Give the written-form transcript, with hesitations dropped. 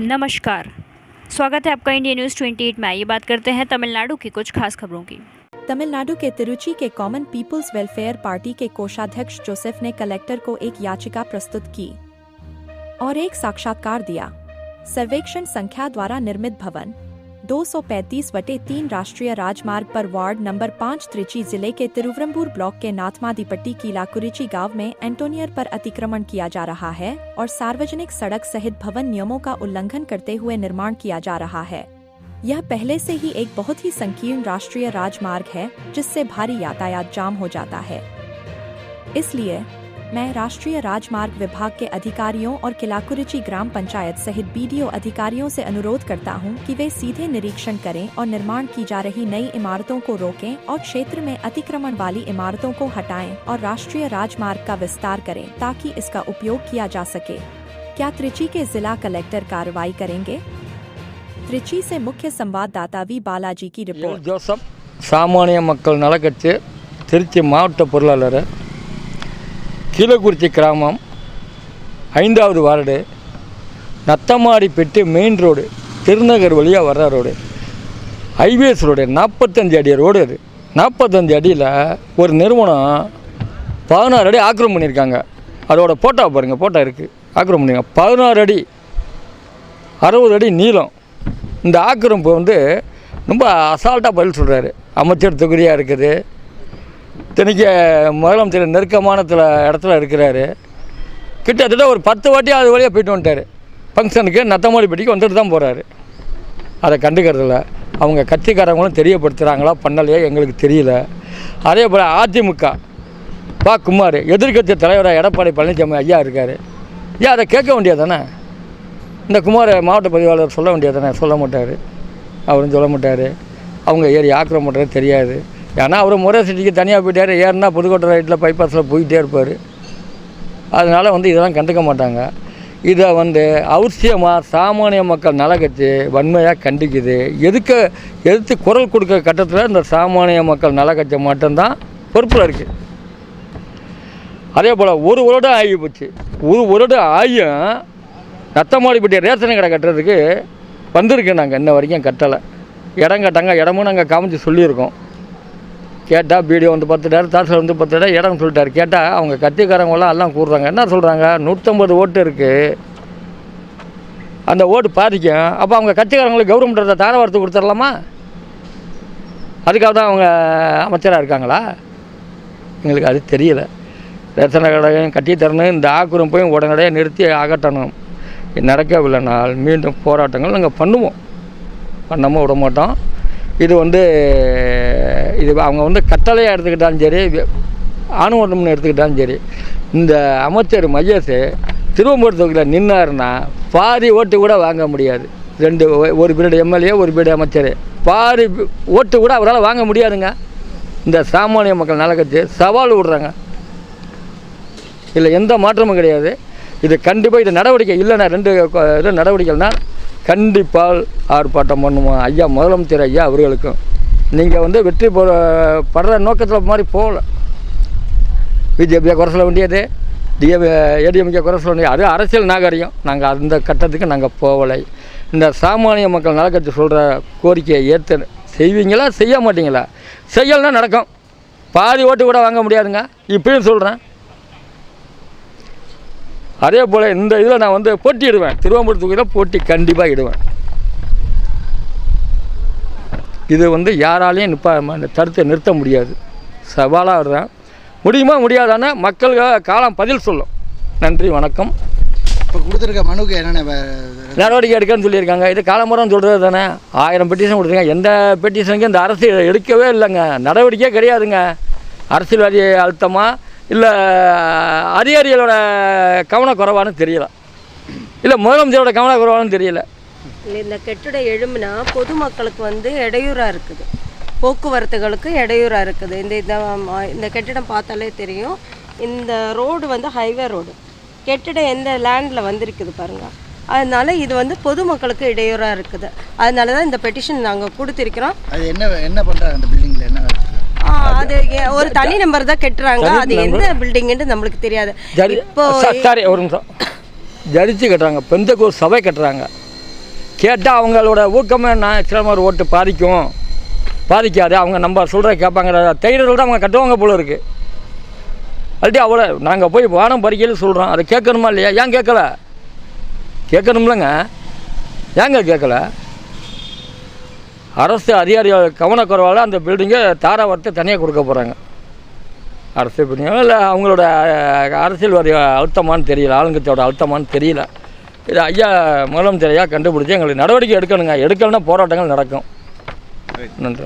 नमस्कार, स्वागत है आपका इंडिया न्यूज़ 28 में। ये बात करते हैं तमिलनाडु की कुछ खास खबरों की। तमिलनाडु के तिरुचि के कॉमन पीपुल्स वेलफेयर पार्टी के कोषाध्यक्ष जोसेफ ने कलेक्टर को एक याचिका प्रस्तुत की और एक साक्षात्कार दिया। सर्वेक्षण संख्या द्वारा निर्मित भवन 235/3 राष्ट्रीय राजमार्ग पर वार्ड नंबर 5 त्रिची जिले के तिरुवरंबूर ब्लॉक के नाथमादीपट्टी कीलाकुरिची गांव में एंटोनियर पर अतिक्रमण किया जा रहा है और सार्वजनिक सड़क सहित भवन नियमों का उल्लंघन करते हुए निर्माण किया जा रहा है। यह पहले से ही एक बहुत ही संकीर्ण राष्ट्रीय राजमार्ग है जिससे भारी यातायात जाम हो जाता है। इसलिए मैं राष्ट्रीय राजमार्ग विभाग के अधिकारियों और किलाकुरिची ग्राम पंचायत सहित बीडीओ अधिकारियों से अनुरोध करता हूं कि वे सीधे निरीक्षण करें और निर्माण की जा रही नई इमारतों को रोकें और क्षेत्र में अतिक्रमण वाली इमारतों को हटाएं और राष्ट्रीय राजमार्ग का विस्तार करें ताकि इसका उपयोग किया जा सके। क्या त्रिची के जिला कलेक्टर कार्रवाई करेंगे? त्रिची से मुख्य संवाददाता वी बालाजी की रिपोर्ट। जोसेफ सामान्य मक्कल नलकच्ची तिरुची मावட்ட பொருளாளர் கீழக்குறிச்சி கிராமம் 5வது ward Natthamadipatti main road Thirunagar வழியாக வர்ற ரோடு ஹைவேஸ் ரோடு 45 அடி ரோடு. அது 45 அடியில் ஒரு நிறுவனம் 16 அடி ஆக்கிரமம் பண்ணியிருக்காங்க. அதோட ஃபோட்டோ பாருங்கள், ஃபோட்டோ இருக்குது. ஆக்கிரமம் பண்ணியிருக்காங்க 16 அடி 60 அடி நீளம். இந்த ஆக்கிரமிப்பு வந்து ரொம்ப அசால்ட்டாக பதில் சொல்கிறாரு. அமைச்சர் தொகுதியாக இருக்குது, இத்தனைக்கு முதலமைச்சர் நெருக்கமான இடத்துல இருக்கிறாரு. கிட்டத்தட்ட ஒரு 10 வாட்டி அது வழியாக போயிட்டு வந்துட்டார். ஃபங்க்ஷனுக்கு நத்தமாடிப்பட்டிக்கு வந்துட்டு தான் போகிறாரு. அதை கண்டுக்கிறதில்ல. அவங்க கட்சிக்காரங்களும் தெரியப்படுத்துகிறாங்களா பண்ணலையா எங்களுக்கு தெரியல. அதே போல் அதிமுக குமார் எதிர்க்கட்சி தலைவராக எடப்பாடி பழனிசாமி ஐயா இருக்கார். ஏன் அதை கேட்க வேண்டியது தானே? இந்த குமார் மாவட்ட பதிவாளர் சொல்ல வேண்டியது தானே? சொல்ல மாட்டார். அவரும் சொல்ல மாட்டார். அவங்க ஏறி ஆக்கிரமம் பண்ணுறது தெரியாது. ஏன்னா அவர் முறை சிட்டிக்கு தனியாக போயிட்டார். ஏன்னா புதுக்கோட்டை ரைட்டில் பைபாஸில் போயிட்டே இருப்பார். அதனால் இதெல்லாம் கண்டுக்க மாட்டாங்க. இதை அவசியமாக சாமானிய மக்கள் நலக்கட்சி வன்மையாக கண்டிக்குது. எதிர்த்து குரல் கொடுக்க கட்டத்தில் இந்த சாமானிய மக்கள் நலக்கட்சி மட்டும்தான் பொறுப்பில் இருக்குது. அதே போல் ஒரு வருடம் ஆகி போச்சு. ஒரு வருடம் ஆகியும் நத்தமாடிப்பட்டி ரேஷன் கடை கட்டுறதுக்கு வந்திருக்கு. நாங்கள் இன்ன வரைக்கும் கட்டலை. இடம் கட்டாங்க. இடமும் நாங்கள் காமிச்சு சொல்லியிருக்கோம். கேட்டால் வீடியோ 10 நேரம் தாசில் 10 இடம் இடம் சொல்லிட்டார். கேட்டால் அவங்க கட்சிக்காரங்களாம் எல்லாம் கூடுறாங்க. என்ன சொல்கிறாங்க? 150 ஓட்டு இருக்குது, அந்த ஓட்டு பாதிக்கும். அப்போ அவங்க கட்சிக்காரங்களுக்கு கவர்மெண்ட்டை தாரவாரத்து கொடுத்துடலாமா? அதுக்காக தான் அவங்க அமைச்சராக இருக்காங்களா? எங்களுக்கு அது தெரியலை. ரேஷன் கடையும் கட்டி தரணும். இந்த ஆக்கிரமிப்பையும் உடனடியாக நிறுத்தி அகற்றணும். நடக்கவில்லைனால் மீண்டும் போராட்டங்கள் நாங்கள் பண்ணாமல் விட மாட்டோம். இது அவங்க கட்டளையாக எடுத்துக்கிட்டாலும் சரி, ஆணுவட்டம்னு எடுத்துக்கிட்டாலும் சரி, இந்த அமைச்சர் மகேஷ் திருவம்பூர் தொகுதியில் நின்னாருன்னா பாதி ஓட்டு கூட வாங்க முடியாது. ஒரு பீரியட் எம்எல்ஏ, ஒரு பீரியட் அமைச்சர், பாதி ஓட்டு கூட அவரால் வாங்க முடியாதுங்க. இந்த சாமானிய மக்கள் நலக்கட்சி சவால் விடுறாங்க. இதில் எந்த மாற்றமும் கிடையாது. இது கண்டிப்பாக இது நடவடிக்கை இல்லைன்னா 2 நடவடிக்கைனா கண்டிப்பாக ஆர்ப்பாட்டம் பண்ணுவோம். ஐயா முதலமைச்சர் ஐயா அவர்களுக்கும் நீங்கள் வெற்றி படுற நோக்கத்தில் மாதிரி போகல. பிஜேபியை குறை சொல்ல வேண்டியது, ஏடிஎம்கே குறை சொல்ல வேண்டியது, அது அரசியல் நாகரிகம். நாங்கள் அந்த கட்டத்துக்கு நாங்கள் போகலை. இந்த சாமானிய மக்கள் நலக்கட்சி சொல்கிற கோரிக்கையை ஏற்று செய்வீங்களா, செய்ய மாட்டீங்களா? செய்யலைன்னா நடக்கும். பாதி ஓட்டு கூட வாங்க முடியாதுங்க. இப்பயும் சொல்கிறேன். அதே போல் இந்த இதில் நான் போட்டியிடுவேன். திருவம்பூர் தொகுதியில் போட்டி கண்டிப்பாக இடுவேன். இது யாராலையும் தடுத்து நிறுத்த முடியாது. சவாலாக வருவேன். முடியுமா முடியாதானே மக்கள் காலம் பதில் சொல்லும். நன்றி, வணக்கம். இப்போ கொடுத்துருக்க மனுக்கு என்னென்ன நடவடிக்கை எடுக்கன்னு சொல்லியிருக்காங்க. இது காலமுறம் சொல்கிறது தானே. 1000 பெட்டிஷன் கொடுத்துருக்காங்க. எந்த பெட்டிஷனுக்கும் இந்த அரசு எடுக்கவே இல்லைங்க. நடவடிக்கையே கிடையாதுங்க. அரசியல்வாதி அழுத்தமாக இல்லை அதிகாரிகளோட கவனக்குறைவானு தெரியல, இல்லை முதலமைச்சரோட கவனக்குறைவானு தெரியல. இந்த கட்டிடம் எழும்புனா பொதுமக்களுக்கு இடையூறாக இருக்குது, போக்குவரத்துகளுக்கு இடையூறாக இருக்குது. இந்த கட்டிடம் பார்த்தாலே தெரியும். இந்த ரோடு ஹைவே ரோடு. கட்டிடம் எந்த லேண்டில் வந்திருக்குது பாருங்கள். அதனால் இது பொதுமக்களுக்கு இடையூறாக இருக்குது. அதனால தான் இந்த பெட்டிஷன் நாங்கள் கொடுத்துருக்கிறோம். அது என்ன பண்ணுறாங்க அந்த பில்டிங்கில்? என்ன அது ஒரு தனி நம்பர் தான் கட்டுறாங்க. அது எந்த பில்டிங்னு நம்மளுக்கு தெரியாது. இப்போ சாரி ஒரு நிமிஷம். ஜரிச்சு கட்டுறாங்க. பெந்தகோஸ் சபை கட்டுறாங்க. கேட்டால் அவங்களோட ஊக்கமே என்ன சிலம்பர் ஓட்டு பாதிக்காது, அவங்க நம்ம சொல்கிற கேட்பாங்கிற தைரியத்தில் தான் அவங்க கட்டுவாங்க போல இருக்குது. அல்ட்டி அவ்வளோ நாங்கள் போய் வானம் பறிக்கையில் சொல்கிறோம், அதை கேட்கணுமா இல்லையா? ஏன் கேட்கல? கேட்கணும்லங்க, ஏங்க கேட்கல? அரசு அதிகாரிகள் கவனக்குறைவால் அந்த பில்டிங்கை தாராவரத்தை தனியாக கொடுக்க போகிறாங்க. அரசு பிடிங்க இல்லை அவங்களோட அரசியல்வாதி அழுத்தமானு தெரியல, ஆளுங்கட்சியோட அழுத்தமானு தெரியல. இது ஐயா முதலமைச்சர் ஐயா கண்டுபிடிச்சி எங்களுக்கு நடவடிக்கை எடுக்கணுங்க. எடுக்கலைன்னா போராட்டங்கள் நடக்கும். நன்றி.